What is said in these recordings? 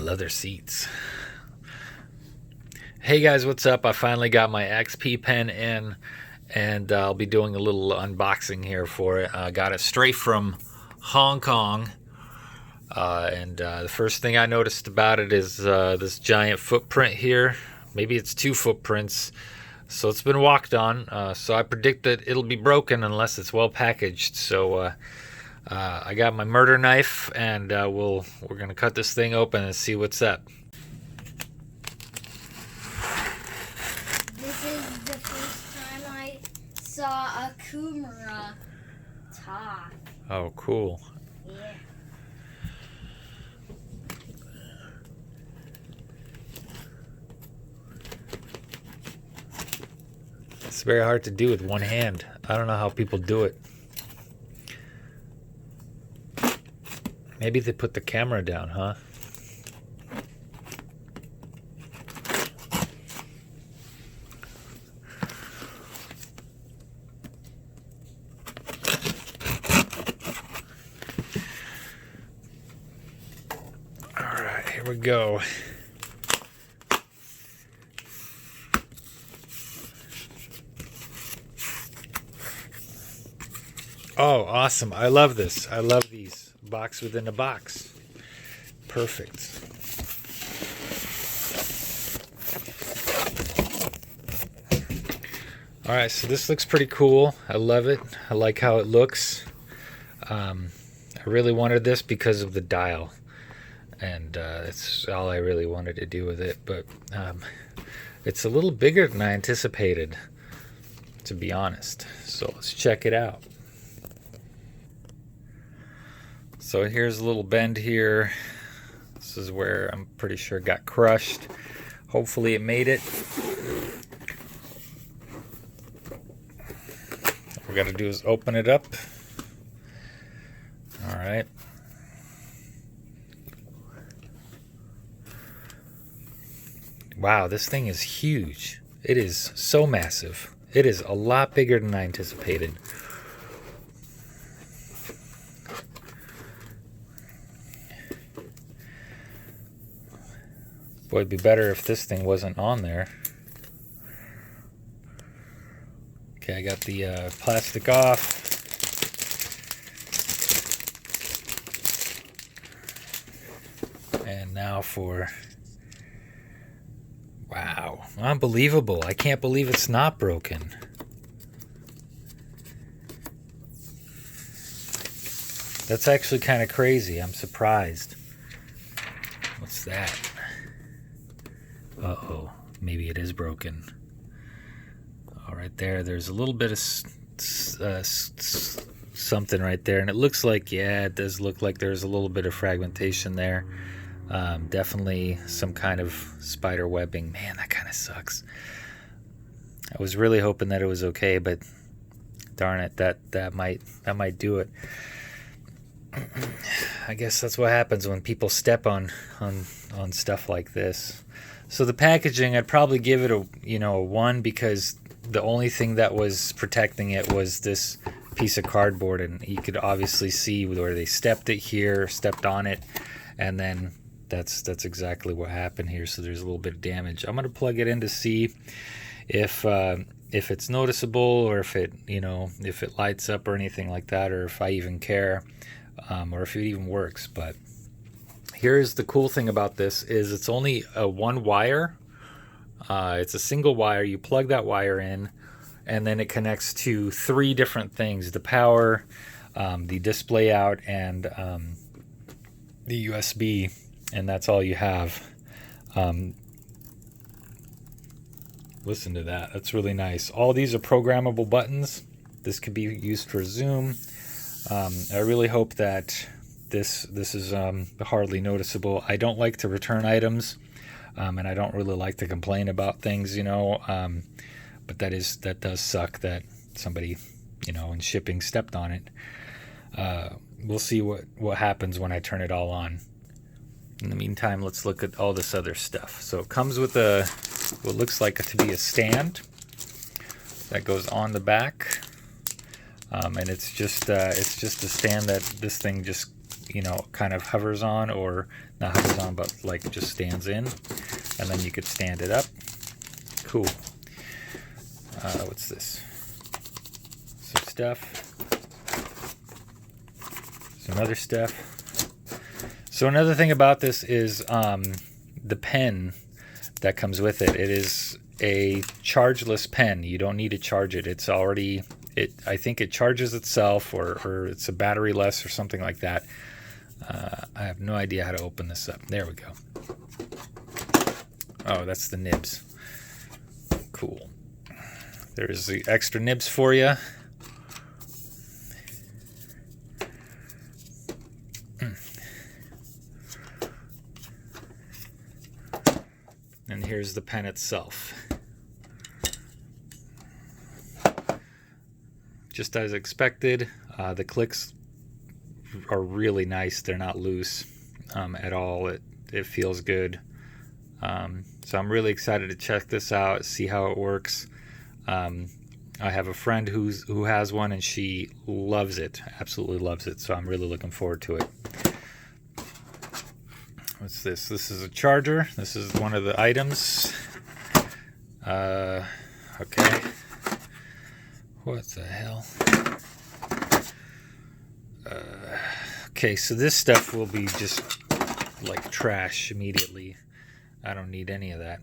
leather seats. Hey guys, what's up? I finally got my XP pen in, and I'll be doing a little unboxing here for it. I got it straight from Hong Kong, and the first thing I noticed about it is this giant footprint here. Maybe it's two footprints, so it's been walked on. So I predict that it'll be broken unless it's well packaged. So I got my murder knife, and we're gonna cut this thing open and see what's up. This is the first time I saw a Kumara talk. Oh, cool. Yeah. It's very hard to do with one hand. I don't know how people do it. Maybe they put the camera down, huh? All right, here we go. Oh, awesome. I love this. I love these. Box within a box. Perfect. All right, so this looks pretty cool. I love it. I like how it looks. I really wanted this because of the dial. And that's all I really wanted to do with it. But it's a little bigger than I anticipated, to be honest. So let's check it out. So here's a little bend here. This is where I'm pretty sure it got crushed. Hopefully it made it. What we got to do is open it up. All right. Wow, this thing is huge. It is so massive. It is a lot bigger than I anticipated. Boy, it'd be better if this thing wasn't on there. Okay, I got the plastic off. And now for... Wow, unbelievable. I can't believe it's not broken. That's actually kind of crazy. I'm surprised. What's that? Uh-oh, maybe it is broken. All right there, there's a little bit of something right there, and it looks like, yeah, it does look like there's a little bit of fragmentation there. Definitely some kind of spider webbing. Man, that kind of sucks. I was really hoping that it was okay, but darn it, that might do it. I guess that's what happens when people step on stuff like this. So the packaging, I'd probably give it a 1, because the only thing that was protecting it was this piece of cardboard, and you could obviously see where they stepped on it, and then that's exactly what happened here. So there's a little bit of damage. I'm gonna plug it in to see if it's noticeable, or if it lights up or anything like that, or if I even care, or if it even works. But here's the cool thing about this is it's only a one wire. It's a single wire. You plug that wire in, and then it connects to 3 different things: the power, the display out, and the USB. And that's all you have. Listen to that. That's really nice. All these are programmable buttons. This could be used for zoom. I really hope that this is hardly noticeable. I don't like to return items, and I don't really like to complain about things, but that does suck that somebody, in shipping stepped on it. We'll see what happens when I turn it all on. In the meantime, let's look at all this other stuff. So it comes with what looks like to be a stand that goes on the back, and it's just a stand that this thing just kind of hovers on, or not hovers on, but like just stands in, and then you could stand it up. Cool. What's this? Some stuff. Some other stuff. So another thing about this is the pen that comes with it. It is a chargeless pen. You don't need to charge it. It's already, I think it charges itself, or it's a battery-less or something like that. I have no idea how to open this up. There we go. Oh, that's the nibs. Cool. There's the extra nibs for you. And here's the pen itself. Just as expected, the clicks are really nice. They're not loose at all. It feels good. So I'm really excited to check this out, see how it works. I have a friend who has one, and she loves it, absolutely loves it. So I'm really looking forward to it. What's this? This is a charger. This is one of the items. Okay. What the hell? Okay, so this stuff will be just like trash immediately. I don't need any of that.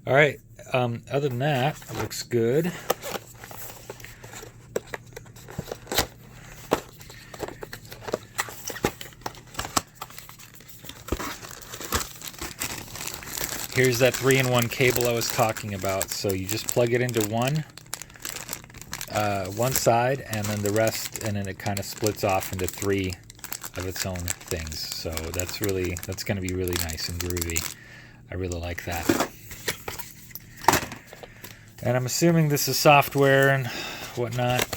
All right. Other than that, it looks good. Here's that 3-in-1 cable I was talking about. So you just plug it into one side, and then the rest, and then it kind of splits off into 3 of its own things. So that's going to be really nice and groovy. I really like that. And I'm assuming this is software and whatnot.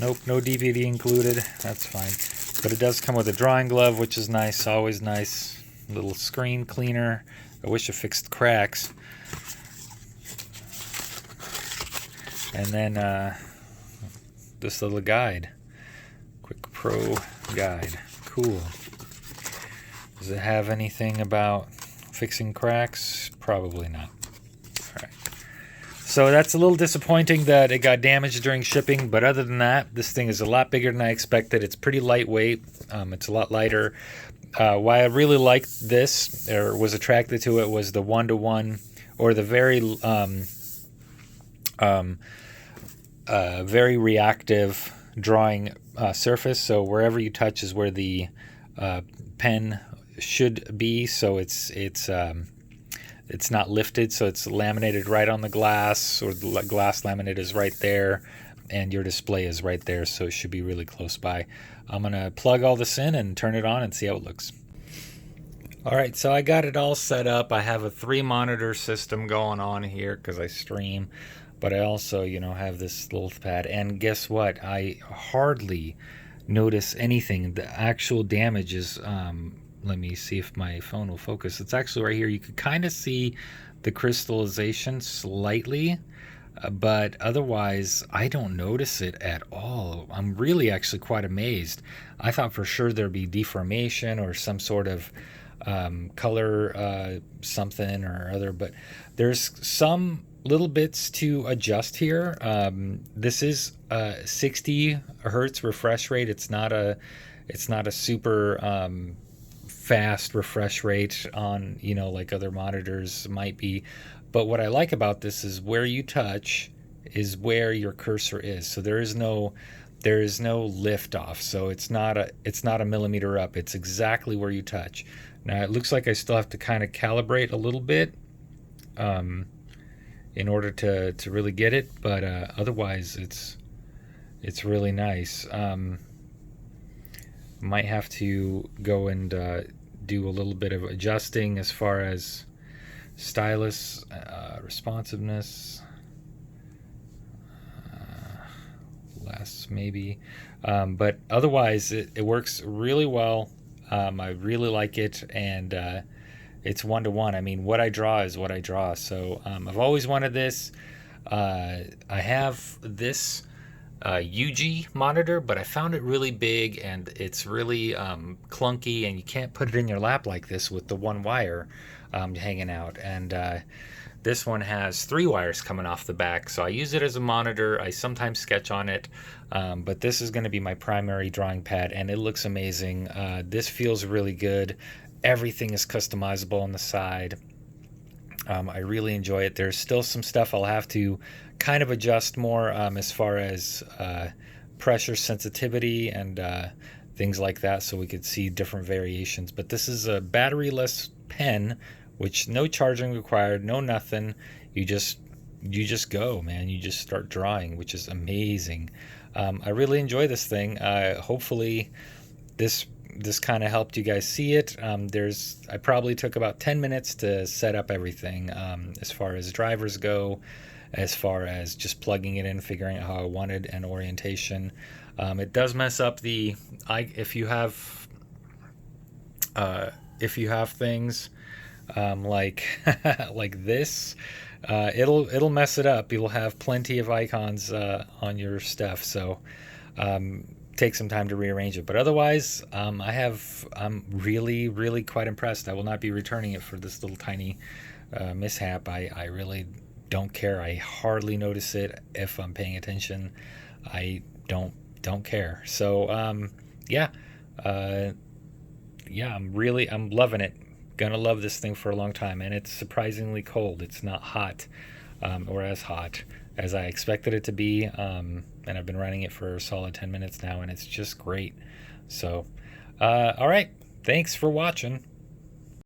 Nope, no DVD included. That's fine. But it does come with a drawing glove, which is nice. Always nice. Little screen cleaner. I wish it fixed cracks. And then this little guide. Quick Pro guide. Cool. Does it have anything about fixing cracks? Probably not. All right. So that's a little disappointing that it got damaged during shipping, but other than that, this thing is a lot bigger than I expected. It's pretty lightweight. It's a lot lighter. Why I really liked this, or was attracted to it, was the 1-to-1, or the very reactive drawing surface. So wherever you touch is where the pen should be. So it's not lifted, so it's laminated right on the glass, or the glass laminate is right there, and your display is right there, so it should be really close by. I'm gonna plug all this in and turn it on and see how it looks. All right, so I got it all set up. I have a 3-monitor system going on here because I stream, but I also, have this little pad. And guess what? I hardly notice anything. The actual damage is, let me see if my phone will focus. It's actually right here. You can kind of see the crystallization slightly, but otherwise I don't notice it at all. I'm really actually quite amazed. I thought for sure there'd be deformation or some sort of color something or other, but there's some little bits to adjust here. This is 60 hertz refresh rate. It's not a super fast refresh rate on like other monitors might be. But what I like about this is where you touch is where your cursor is. So there is no lift off. So it's not a millimeter up. It's exactly where you touch. Now it looks like I still have to kind of calibrate a little bit in order to really get it, but otherwise it's really nice. Might have to go and do a little bit of adjusting as far as stylus responsiveness, less maybe, but otherwise it works really well. I really like it, and it's 1-to-1. I mean, what I draw is what I draw. So I've always wanted this. I have this UG monitor, but I found it really big and it's really clunky, and you can't put it in your lap like this with the one wire hanging out. And this one has 3 wires coming off the back, so I use it as a monitor. I sometimes sketch on it, but this is going to be my primary drawing pad, and it looks amazing. This feels really good. Everything is customizable on the side. I really enjoy it. There's still some stuff I'll have to kind of adjust more as far as pressure sensitivity and things like that, so we could see different variations. But this is a battery-less pen, which no charging required, no nothing. You just go, man. You just start drawing, which is amazing. I really enjoy this thing. Hopefully this kind of helped you guys see it. I probably took about 10 minutes to set up everything, as far as drivers go, as far as just plugging it in, figuring out how I wanted, and orientation. It does mess up if you have things like like this, it'll mess it up. You'll have plenty of icons on your stuff, so take some time to rearrange it. But otherwise, I'm really quite impressed. I will not be returning it for this little tiny mishap. I really don't care. I hardly notice it if I'm paying attention. I don't care. So yeah, I'm loving it. Gonna love this thing for a long time, and it's surprisingly cold. It's not hot, or as hot as I expected it to be, and I've been running it for a solid 10 minutes now, and it's just great. So all right, thanks for watching.